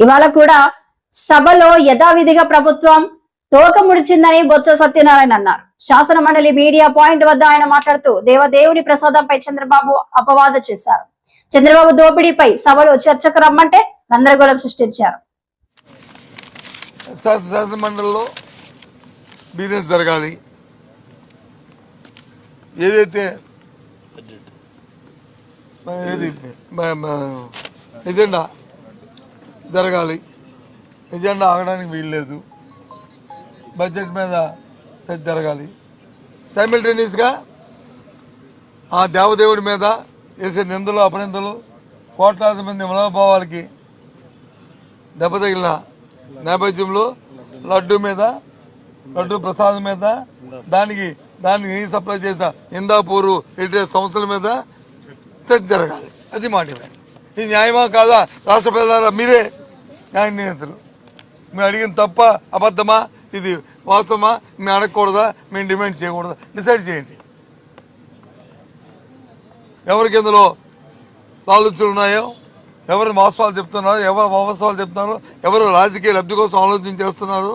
ఇవాళ కూడా సభలో యథావిధిగా ప్రభుత్వం తోక ముడిచిందని బొత్స సత్యనారాయణ అన్నారు. శాసన మండలి మీడియా పాయింట్ వద్ద ఆయన మాట్లాడుతూ దేవదేవుని ప్రసాదంపై చంద్రబాబు అపవాద చేశారు. చంద్రబాబు దోపిడీపై సభలో చర్చకు రమ్మంటే గందరగోళం సృష్టించారు. శాసన మండలిలో బిజినెస్ జరగాలి, ఏదైతే ఎజెండా జరగాలి, ఎజెండా ఆగడానికి వీల్లేదు, బడ్జెట్ మీద జరగాలి. సైమిల్టేనియస్గా ఆ దేవదేవుడి మీద వేసే నిందలు అపనిందలు కోట్లాది మంది మనోభావాలకి దెబ్బతగిలిన నేపథ్యంలో లడ్డు ప్రసాదం మీద దానికి సప్లై చేసిన ఇందాపూరు హెరిటేజ్ సంస్థల మీద చర్చ జరగాలి. అది మాట. ఇది న్యాయమా కాదా? రాష్ట్ర ప్రజలారా మీరే న్యాయ నియంత్రణ. మేము అడిగిన తప్ప అబద్ధమా, ఇది వాస్తవమా, మేము అడగకూడదా, మేము డిమాండ్ చేయకూడదా, డిసైడ్ చేయండి. ఎవరికి ఇందులో ఆలోచనలు ఉన్నాయో, ఎవరు వాస్తవాలు చెప్తున్నారు, ఎవరు వాస్తవాలు చెప్తున్నారు, ఎవరు రాజకీయ లబ్ధి కోసం ఆలోచన చేస్తున్నారు.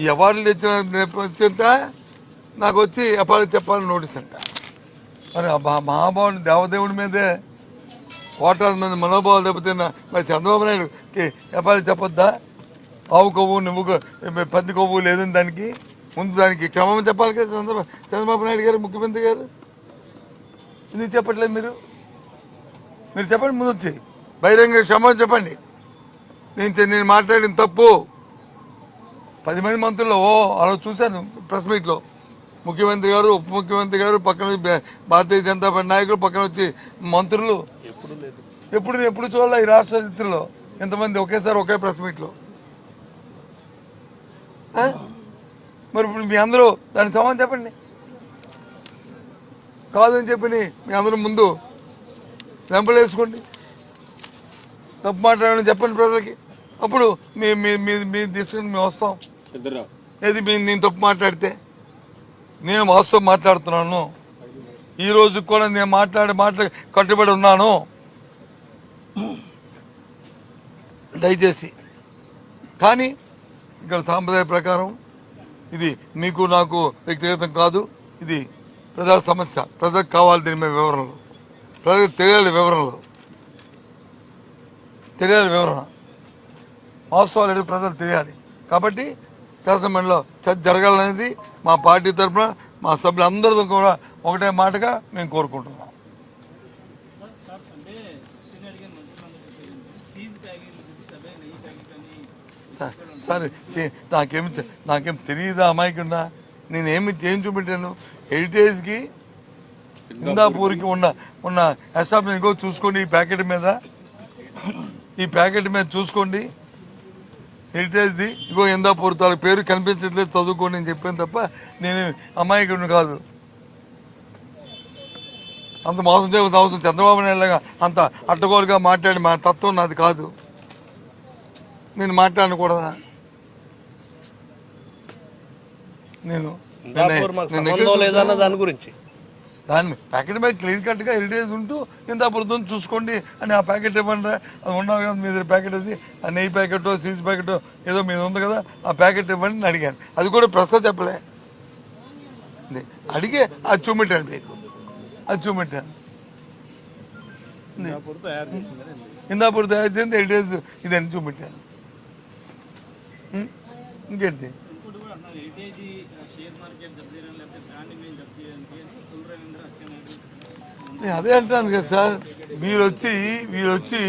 ఈ అవార్డులు తెచ్చిన నేపథ్యంత నాకు వచ్చి అపాలు చెప్పాలని నోటీస్ అంట. మరి మహాభావుని దేవదేవుడి మీదే కోట్లాది మంది మనోభావాలు దెబ్బతిన్న మరి చంద్రబాబు నాయుడుకి అపాలు చెప్పొద్దా? ఆవు కొవ్వు నువ్వు పంది కొవ్వు లేదని దానికి ముందు దానికి క్షమం చెప్పాలి కదా చంద్రబాబు నాయుడు గారు, ముఖ్యమంత్రి గారు. ఎందుకు చెప్పట్లేదు మీరు చెప్పండి. ముందు వచ్చి బహిరంగ క్షమాపణ చెప్పండి. నేను మాట్లాడిన తప్పు 10 మంది మంత్రులు అలా చూశాను ప్రెస్ మీట్లో. ముఖ్యమంత్రి గారు, ఉప ముఖ్యమంత్రి గారు, పక్కన భారతీయ జనతా పార్టీ నాయకులు, పక్కన వచ్చి మంత్రులు. ఎప్పుడు చూడాలి ఈ రాష్ట్ర చరిత్రలో ఎంతమంది ఒకేసారి ఒకే ప్రెస్ మీట్లో? మరి ఇప్పుడు మీ అందరూ దానికి సమాధానం చెప్పండి. కాదని చెప్పని మీ అందరూ ముందు లెంపలు వేసుకోండి, తప్పు మాట్లాడని చెప్పండి ప్రజలకి. అప్పుడు మీ తీసుకుని మేము వస్తాం. ఏది నేను తప్పు మాట్లాడితే? నేను వాస్తవం మాట్లాడుతున్నాను. ఈరోజు కూడా నేను మాటలు కట్టుబడి ఉన్నాను. దయచేసి కానీ ఇక్కడ సాంప్రదాయ ప్రకారం ఇది మీకు నాకు వ్యక్తిగతం కాదు, ఇది ప్రజల సమస్య. ప్రజలకు కావాలి దీని మీద వివరణలు, ప్రజలకు తెలియాలి వివరణ వాస్తవాలు ఏంటో ప్రజలు తెలియాలి. కాబట్టి శాసనమండలిలో చర్చ జరగాలనేది మా పార్టీ తరఫున మా సభ్యులందరితో కూడా ఒకటే మాటగా మేము కోరుకుంటున్నాం. సరే, నాకేం తెలియదా అమాయకుండా? నేనేమి చూపెట్టాను? హెరిటేజ్కి ఇందాపూర్కి ఉన్న ఎస్టాబ్లిష్ ఇంకో చూసుకోండి. ఈ ప్యాకెట్ మీద చూసుకోండి. హెరిటేజ్ది ఇంకో ఇందాపూర్ తాలూకు పేరు కనిపించట్లేదు, చదువుకోండి అని చెప్పాను తప్ప నేను అమాయకుడిని కాదు. అంత మోసం చేయవలసిన అవసరం చంద్రబాబు నాయుడుగా అంత అడ్డగోలుగా మాట్లాడి మా తత్వం నాది కాదు. నేను మాట్లాడకూడదా? దాని గురించి దాన్ని ప్యాకెట్ మీద క్లియర్ కట్గా హెరిటేజ్ ఉంటూ ఇందాపూర్తో చూసుకోండి అని ఆ ప్యాకెట్ ఇవ్వండి. అది ఉండాలి కదా మీ దగ్గర ప్యాకెట్. అది ఆ నెయ్యి ప్యాకెట్, చీజ్ ప్యాకెట్ ఏదో మీద ఉంది కదా, ఆ ప్యాకెట్ ఇవ్వండి అని అడిగాను. అది కూడా ప్రశ్న చెప్పలే, అడిగే అది చూపెట్టాను మీకు. ఇందాపూర్ తయారు చేసింది హెరిటేజ్ ఇదని చూపెట్టాను. ఇంకేంటి? అదే అంటాను కదా సార్, మీరు వచ్చి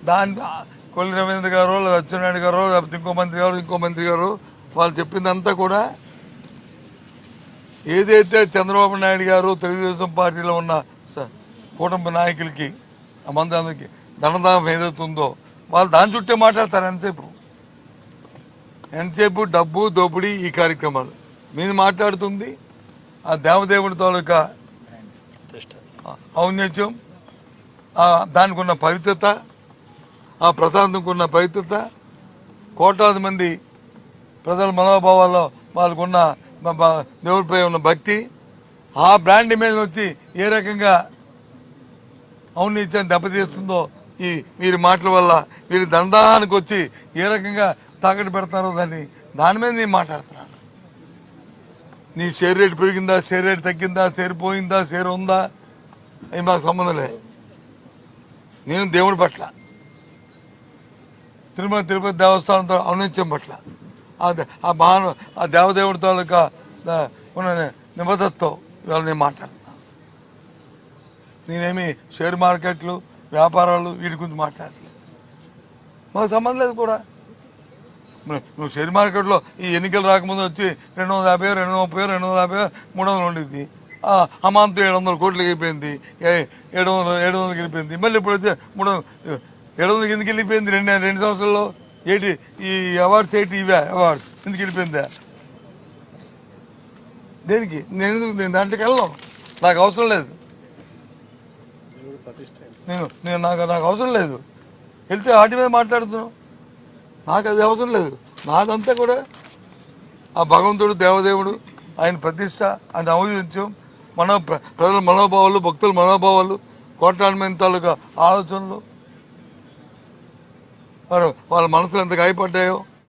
దాని కొల్లి రవీంద్ర గారు, అచ్చెన్నాయుడు గారు, లేకపోతే ఇంకో మంత్రి గారు వాళ్ళు చెప్పిందంతా కూడా ఏదైతే చంద్రబాబు నాయుడు గారు తెలుగుదేశం పార్టీలో ఉన్న కుటుంబ నాయకులకి ఆ మంది ధనదానం ఏదైతుందో వాళ్ళు దాని చుట్టే మాట్లాడతారు. ఎంతసేపు డబ్బు దోపిడీ ఈ కార్యక్రమాలు మీరు మాట్లాడుతుంది. ఆ దేవదేవుడి తాలూకా ఔన్నత్యం, దానికి ఉన్న పవిత్రత, ఆ ప్రశాంతంకు ఉన్న పవిత్రత, కోట్లాది మంది ప్రజల మనోభావాల్లో వాళ్ళకున్న దేవుడిపై ఉన్న భక్తి, ఆ బ్రాండ్ ఇమేజ్ వచ్చి ఏ రకంగా అవినీతిని దెబ్బతీస్తుందో ఈ వీరి మాటల వల్ల వీరి దండానికి వచ్చి ఏ రకంగా తాకట్టు పెడతారో దాని మీద నేను మాట్లాడుతున్నాను. నీ షేర్ రేటు పెరిగిందా, షేర్ రేటు తగ్గిందా, షేర్ పోయిందా, షేర్ ఉందా, అవి మాకు సంబంధం లేదు. నేను దేవుడి పట్ల, తిరుపతి దేవస్థానంతో అవినీత్యం పట్ల, ఆ దేవదేవుడి తాలూకా ఉన్న నిబద్ధతతో ఇవాళ నేను మాట్లాడుతున్నాను. నేనేమి షేర్ మార్కెట్లు, వ్యాపారాలు వీటి గురించి మాట్లాడలేదు. మాకు సంబంధం లేదు కూడా. నువ్వు షేర్ మార్కెట్లో ఈ ఎన్నికలు రాకముందు వచ్చి 250, 230, 250, 300 ఉండేది. అమాంతం 700 కోట్లకి వెళ్ళిపోయింది, 700 వెళ్ళిపోయింది. మళ్ళీ ఇప్పుడు వచ్చి 700 ఎందుకు వెళ్ళిపోయింది? రెండు సంవత్సరాల్లో ఏంటి ఈ అవార్డ్స్, ఏంటి ఇవే అవార్డ్స్ ఎందుకు వెళ్ళిపోయిందా? దేనికి? నేను దాంట్లోకి వెళ్ళను, నాకు అవసరం లేదు. నాకు అవసరం లేదు. వెళ్తే వాటి మీద మాట్లాడుతున్నావు, నాకు అది అవసరం లేదు. నాదంతా కూడా ఆ భగవంతుడు, దేవదేవుడు, ఆయన ప్రతిష్ట, ఆయన ఔన్నత్యం, ప్రజల మనోభావాలు, భక్తుల మనోభావాలు, కోట్లాది మంది తాలూకా ఆలోచనలు, వాళ్ళ మనసులు ఎంత గాయపడ్డాయో